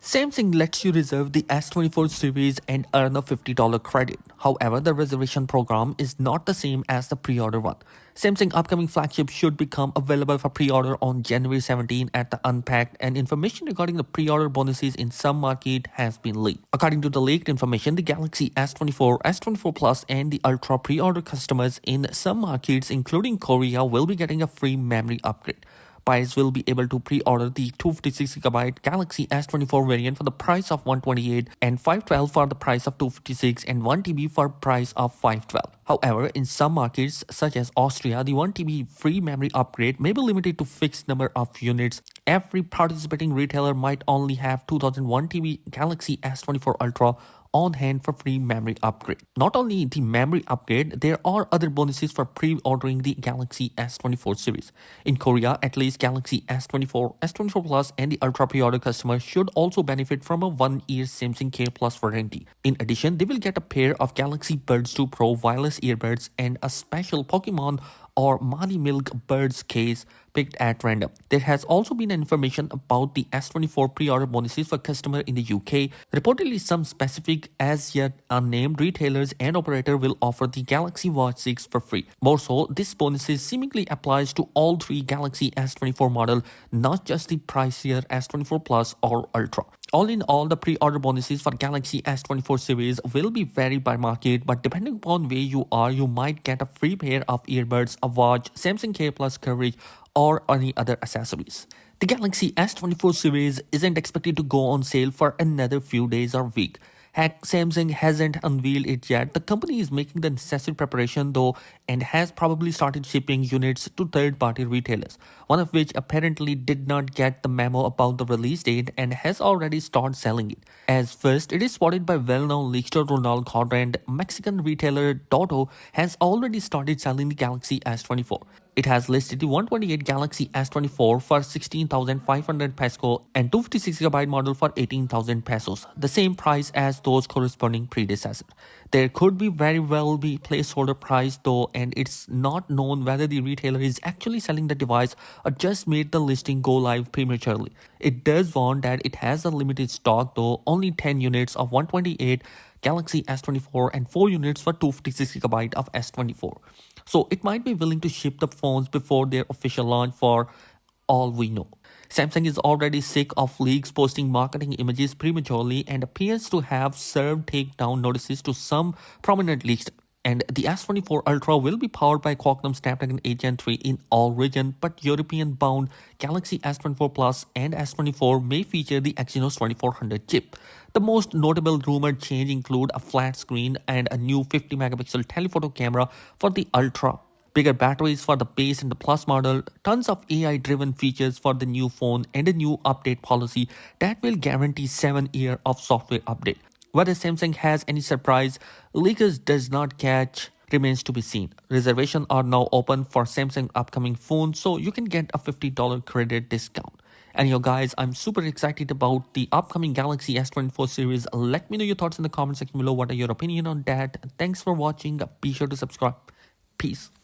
Samsung lets you reserve the S24 series and earn a $50 credit. However, the reservation program is not the same as the pre-order one. Samsung upcoming flagship should become available for pre-order on January 17 at the Unpacked, and information regarding the pre-order bonuses in some market has been leaked. According to the leaked information, the Galaxy S24, S24 Plus and the Ultra pre-order customers in some markets including Korea will be getting a free memory upgrade. Buyers will be able to pre-order the 256GB Galaxy S24 variant for the price of 128 and 512 for the price of 256 and 1TB for price of 512. However, in some markets such as Austria, the 1TB free memory upgrade may be limited to fixed number of units. Every participating retailer might only have 2001TB Galaxy S24 Ultra on hand for free memory upgrade. Not only the memory upgrade, there are other bonuses for pre-ordering the Galaxy S24 series. In Korea, at least Galaxy S24, S24 Plus and the Ultra pre-order customers should also benefit from a 1-year Samsung Care Plus warranty. In addition, they will get a pair of Galaxy Buds 2 Pro wireless earbuds and a special Pokemon or Mali Milk Birds case picked at random. There has also been information about the S24 pre-order bonuses for customers in the UK. Reportedly, some specific as yet unnamed retailers and operator will offer the Galaxy Watch 6 for free. More so, this bonuses seemingly applies to all three Galaxy S24 model, not just the pricier S24 Plus or Ultra. All in all, the pre-order bonuses for Galaxy S24 series will be varied by market, but depending upon where you are, you might get a free pair of earbuds, a watch, Samsung Care Plus coverage, or any other accessories. The Galaxy S24 series isn't expected to go on sale for another few days or week. Heck, Samsung hasn't unveiled it yet. The company is making the necessary preparation though and has probably started shipping units to third-party retailers, one of which apparently did not get the memo about the release date and has already started selling it. As first, it is spotted by well-known leakster Ronald Cordrand. Mexican retailer Dodo has already started selling the Galaxy S24. It has listed the 128 Galaxy S24 for 16,500 peso and 256GB model for 18,000 pesos, the same price as those corresponding predecessors. There could be very well be placeholder price though, and it's not known whether the retailer is actually selling the device or just made the listing go live prematurely. It does warn that it has a limited stock though, only 10 units of 128 Galaxy S24 and 4 units for 256GB of S24. So it might be willing to ship the phones before their official launch for all we know. Samsung is already sick of leaks posting marketing images prematurely and appears to have served takedown notices to some prominent leaks. And the S24 Ultra will be powered by Qualcomm Snapdragon 8 Gen 3 in all regions, but European-bound Galaxy S24 Plus and S24 may feature the Exynos 2400 chip. The most notable rumored change include a flat screen and a new 50-megapixel telephoto camera for the Ultra, bigger batteries for the base and the Plus model, tons of AI-driven features for the new phone, and a new update policy that will guarantee 7 years of software update. Whether Samsung has any surprise leakers does not catch remains to be seen. Reservations are now open for Samsung upcoming phone, so you can get a $50 credit discount. And yo guys, I'm super excited about the upcoming Galaxy S24 series. Let me know your thoughts in the comment section below. What are your opinion on that? Thanks for watching. Be sure to subscribe. Peace.